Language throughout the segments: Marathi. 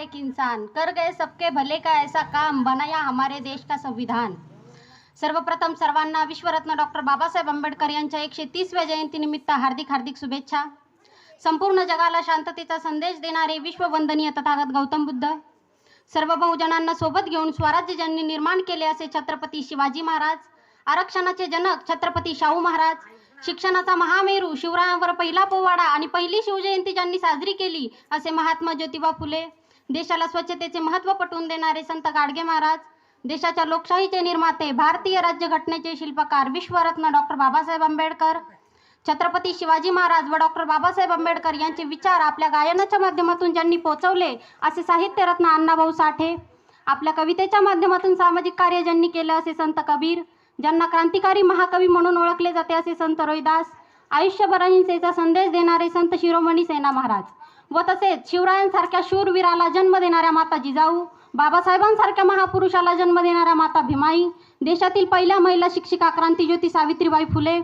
एक इंसान, कर गए सबके भले का ऐसा काम, बनाया हमारे देश का संविधान। सर्वप्रथम सर्वांना विश्वरत्न डॉक्टर बाबासाहेब आंबेडकर यांच्या 130व्या जयंतीनिमित्त हार्दिक हार्दिक शुभेच्छा। संपूर्ण जगाला शांततेचा संदेश देणारे विश्ववंदनीय तथागत गौतम बुद्ध, सर्व बहुजनांना सोबत घेऊन स्वराज्य ज्यांनी निर्माण केले असे छत्रपती शिवाजी महाराज, आरक्षणाचे जनक छत्रपती शाहू महाराज, शिक्षणाचा महामेरू शिवरायांवर पहिला पोवाडा आणि पहिली शिवजयंती ज्यांनी साजरी केली असे महात्मा ज्योतिबा फुले, देशाला स्वच्छतेचे महत्त्व पटवून देणारे संत गाडगे महाराज, देशाच्या लोकशाहीचे निर्माते, भारतीय राज्यघटनेचे शिल्पकार विश्वरत्न डॉक्टर बाबासाहेब आंबेडकर, छत्रपती शिवाजी महाराज व डॉक्टर बाबासाहेब आंबेडकर यांचे विचार आपल्या गायनाच्या माध्यमातून ज्यांनी पोहोचवले असे साहित्यरत्न अण्णाभाऊ साठे, आपल्या कवितेच्या माध्यमातून सामाजिक कार्य ज्यांनी केले असे संत कबीर, ज्यांना क्रांतिकारी महाकवी म्हणून ओळखले जाते असे संत रोहिदास, आयुष्यभर अहिंसेचा संदेश देणारे संत शिरोमणी सेना महाराज व तसेच शिवरायांसारख्या शूरवीराला जन्म देणाऱ्या माता जिजाऊ, बाबासाहेबांसारख्या महापुरुषाला जन्म देणाऱ्या माता भीमाई, देशातील पहिल्या महिला शिक्षिका क्रांतिज्योती सावित्रीबाई फुले,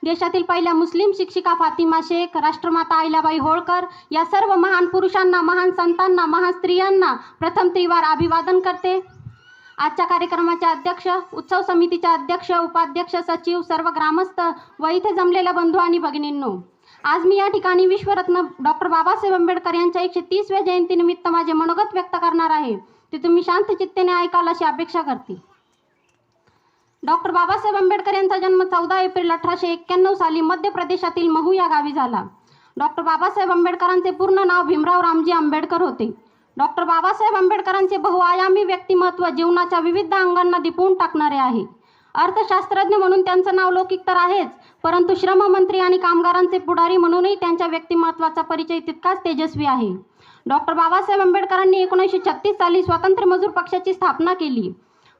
देशातील पहिल्या मुस्लिम शिक्षिका फातिमा शेख, राष्ट्रमाता अहिल्याबाई होळकर या सर्व महान पुरुषांना, महान संतांना, महान स्त्रियांना प्रथम त्रिवार अभिवादन करते। आजच्या कार्यक्रमाचे अध्यक्ष, उत्सव समितीचे अध्यक्ष, उपाध्यक्ष, सचिव, सर्व ग्रामस्थ व इथे जमलेल्या बंधू आणि भगिनींनो, आज मी या ठिकाणी विश्वरत्न डॉक्टर बाबासाहेब आंबेडकर यांच्या 130व्या जयंतीनिमित्त माझे मनोगत व्यक्त करणार आहे, ते तुम्ही शांत चित्तेने ऐकाल अशी अपेक्षा करते। डॉक्टर बाबासाहेब आंबेडकर यांचा जन्म 14 एप्रिल 1891 साली मध्य प्रदेशातील महू या गावी झाला। डॉक्टर बाबासाहेब आंबेडकरांचे पूर्ण नाव भीमराव रामजी आंबेडकर होते। डॉक्टर बाबासाहेब आंबेडकरांचे बहुआयामी व्यक्तिमत्व जीवनाच्या विविध अंगांना दिपवून टाकणारे आहे। अर्थशास्त्रज्ञ म्हणून त्यांचं नाव लौकिक तर आहेच, परंतु श्रममंत्री आणि कामगारांचे पुढारी म्हणूनही त्यांच्या व्यक्तिमत्वाचा परिचय तितकाच तेजस्वी आहे। डॉक्टर बाबासाहेब आंबेडकरांनी 1936 साली स्वातंत्र्य मजूर पक्षाची स्थापना केली।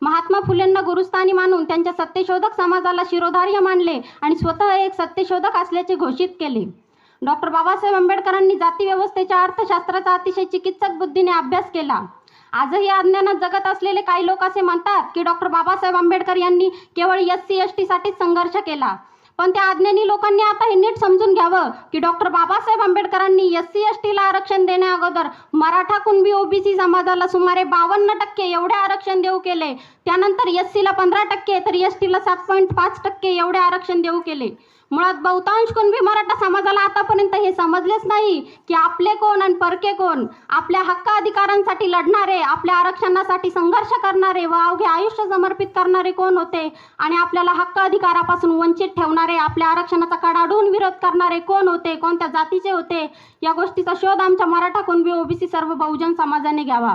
महात्मा फुलेंना गुरुस्थानी मानून त्यांच्या सत्यशोधक समाजाला शिरोधार्य मानले आणि स्वतः एक सत्यशोधक असल्याचे घोषित केले। डॉक्टर बाबासाहेब आंबेडकरांनी जाती व्यवस्थेच्या अर्थशास्त्राचा अतिशय चिकित्सक बुद्धीने अभ्यास केला। आजही अज्ञानात जगत असलेले काही लोक असे म्हणतात की डॉक्टर बाबासाहेब आंबेडकर यांनी केवळ SC ST साठीच संघर्ष केला, पण त्या अज्ञानी लोकांनी आता हे नीट समजून घ्यावं की डॉक्टर बाबासाहेब आंबेडकरांनी SC ST ला आरक्षण देण्याअगोदर मराठा कुणबी OBC समाजाला सुमारे 52% एवढे आरक्षण देऊ केले, त्यानंतर SC ला 15% तर ST ला 7.5% एवढे आरक्षण देऊ केले। मुळात बहुतांश कुणबी मराठा समाजाला आतापर्यंत हे समजलेच नाही की आपले कोण आणि परके कोण, आपल्या हक्क अधिकारांसाठी लढणारे, आपल्या आरक्षणासाठी संघर्ष करणारे व अवघे आयुष्य समर्पित करणारे कोण होते आणि आपल्याला हक्क अधिकारापासून वंचित ठेवणारे, आपल्या आरक्षणाचा कडाडून विरोध करणारे कोण होते, कोणत्या जातीचे होते, या गोष्टीचा शोध आमच्या मराठा कुणबी OBC सर्व बहुजन समाजाने घ्यावा।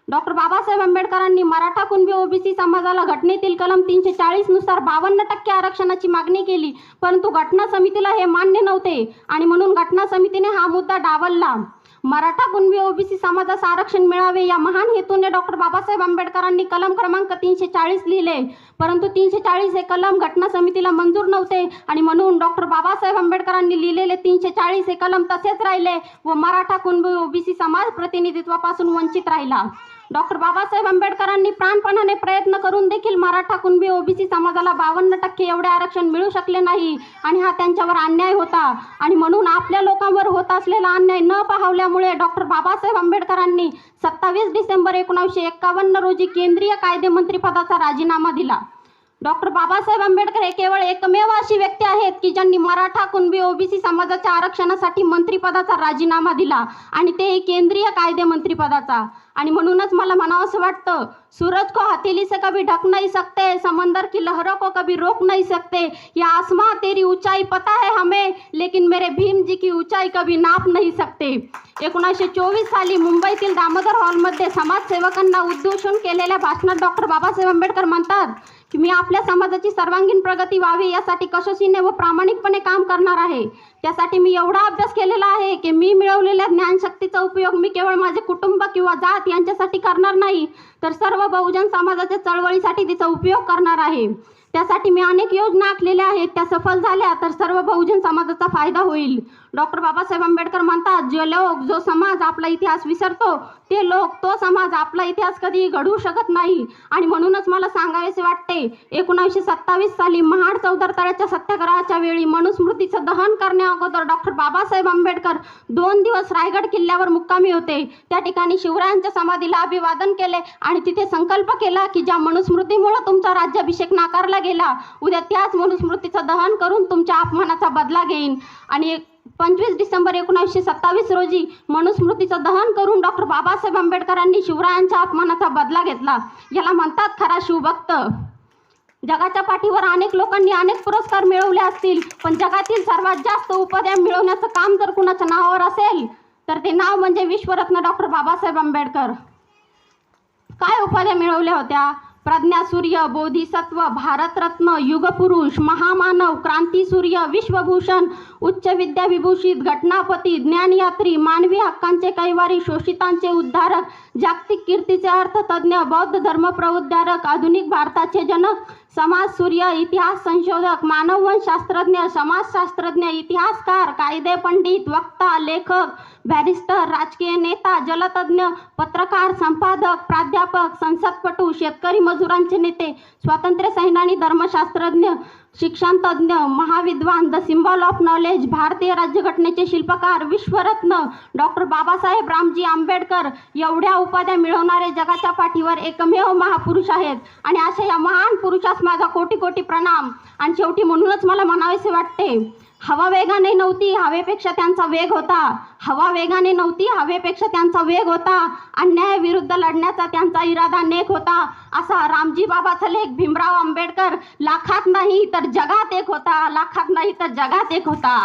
डॉक्टर बाबासाहेब आंबेडकरांनी मराठा कुणबी OBC समाजाला घटनेतील कलम 340 नुसार 52% आरक्षणाची मागणी केली, परंतु घटना समितीला हे मान्य नव्हते आणि म्हणून घटना समितीने हा मुद्दा डावलला। मराठा कुणबी OBC समाजास आरक्षण मिळावे या महान हेतूने डॉक्टर बाबासाहेब आंबेडकरांनी कलम क्रमांक 340 लिहिले, परंतु 340 हे कलम घटना समितीला मंजूर नव्हते आणि म्हणून डॉक्टर बाबासाहेब आंबेडकरांनी लिहिलेले 340 हे कलम तसेच राहिले व मराठा कुणबी OBC समाज प्रतिनिधित्वापासून वंचित राहिला। डॉक्टर बाबासाहेब आंबेडकरांनी प्राणपणाने प्रयत्न करून देखील मराठा कुणबी OBC समाजाला 52% एवढे आरक्षण मिळू शकले नाही आणि हा त्यांच्यावर अन्याय होता आणि म्हणून आपल्या लोकांवर होत असलेला अन्याय न पाहवल्यामुळे डॉक्टर बाबासाहेब आंबेडकरांनी 27 डिसेंबर 1951 रोजी केंद्रीय कायदेमंत्री पदाचा राजीनामा दिला। डॉक्टर बाबासाहेब आंबेडकर हे केवळ एकमेव अशी व्यक्ती आहेत की ज्यांनी मराठा कुणबी OBC समाजाच्या आरक्षणासाठी मंत्रिपदाचा राजीनामा दिला आणि ते केंद्रीय कायदेमंत्री पदाचा। आणि म्हणूनच मला म्हणावंसं वाटतं, सूरज को हथेली से कभी ढक नहीं सकते, समंदर की लहरों को कभी रोक नहीं सकते, या आसमां तेरी ऊंचाई पता है हमें, लेकिन मेरे भीम जी की ऊंचाई कभी नाप नहीं सकते। 1924 साली मुंबईतील दामोदर हॉलमध्ये समाजसेवकांना उद्देशून केलेल्या भाषणात डॉक्टर बाबासाहेब आंबेडकर म्हणतात की मी आपल्या समाजाची सर्वांगीण प्रगती व्हावी यासाठी कसोशीने व प्रामाणिकपणे काम करणार आहे। त्यासाठी मी एवढा अभ्यास केलेला आहे की मी मिळवलेल्या ज्ञानशक्तीचा उपयोग मी केवळ माझे कुटुंब किंवा जात यांच्यासाठी करणार नाही, तर सर्व बहुजन समाजाच्या चळवळीसाठी तिचा उपयोग करणार आहे। त्यासाठी मी अनेक योजना आखलेल्या आहेत, त्या सफल झाल्या तर सर्व बहुजन समाजाचा फायदा होईल। डॉक्टर बाबासाहेब आंबेडकर म्हणतात, जो समाज आपला इतिहास विसरतो तो समाज आपला इतिहास कधी घडवू शकत नाही. आणि म्हणूनच मला सांगावेसे वाटते, 1927 साली महाड चौदार तळ्याच्या सत्याग्रहाच्या वेळी मनुस्मृतीचं दहन करण्या अगोदर डॉक्टर बाबासाहेब आंबेडकर 2 दिवस रायगड किल्ल्यावर मुक्कामी होते. त्या ठिकाणी शिवरायांच्या समाधीला अभिवादन केले आणि तिथे संकल्प केला की ज्या मनुस्मृतीमुळे तुमचा राज्याभिषेक नाकारला गेला, उद्या त्याच मनुस्मृतीचं दहन करून तुमच्या अपमानाचा बदला घेईन. आणि 25 डिसेंबर 1927 रोजी मनुस्मृतीचं दहन करून डॉक्टर बाबासाहेब आंबेडकरांनी शिवरायांच्या अपमानाचा बदला घेतला. याला म्हणतात खरा शिवभक्त. जगाच्या पाठीवर अनेक लोकांनी अनेक पुरस्कार मिळवले असतील, पण जगातील सर्वात जास्त उपाध्या मिळवण्याचं काम जर कुणाच्या नावावर असेल तर ते नाव म्हणजे विश्वरत्न डॉक्टर बाबासाहेब आंबेडकर. काय उपाध्या मिळवल्या होत्या? प्रज्ञासूर्य, बोधिसत्व, भारतरत्न, युगपुरुष, महामानव, क्रांतीसूर्य, विश्वभूषण, उच्च विद्याविभूषित, घटनापती, ज्ञानयात्री, मानवी हक्कांचे कैवारी, शोषितांचे उद्धारक, जागतिक कीर्तीचे अर्थतज्ञ, बौद्ध धर्म प्रउद्धारक, आधुनिक भारताचे जनक, समाजसूर्य, इतिहास संशोधक, मानववंशशास्त्रज्ञ, समाजशास्त्रज्ञ, इतिहासकार, कायदे पंडित, वक्ता, लेखक, बॅरिस्टर, राजकीय नेता, जलतज्ञ, पत्रकार, संपादक, प्राध्यापक, संसदपटू, शेतकरी मजुरांचे नेते, स्वातंत्र्य सैनानी, धर्मशास्त्रज्ञ, शिक्षणतज्ञ, महाविद्वान, द सिम्बॉल ऑफ नॉलेज, भारतीय राज्यघटनेचे शिल्पकार, विश्वरत्न डॉक्टर बाबासाहेब रामजी आंबेडकर एवढ्या उपाध्या मिळवणारे जगाच्या पाठीवर एकमेव महापुरुष आहेत. आणि अशा या महान पुरुषास माझा कोटी कोटी प्रणाम. आणि शेवटी म्हणूनच मला म्हणावेसे वाटते, हवा वेगाने नव्हती, हवेपेक्षा त्यांचा वेग होता. हवा वेगाने नव्हती, हवेपेक्षा त्यांचा वेग होता. अन्यायाविरुद्ध लढण्याचा त्यांचा इरादा नेक होता. असा रामजी बाबाचा लेख भीमराव आंबेडकर लाखात नाही तर जगात एक होता, लाखात नाही तर जगात एक होता.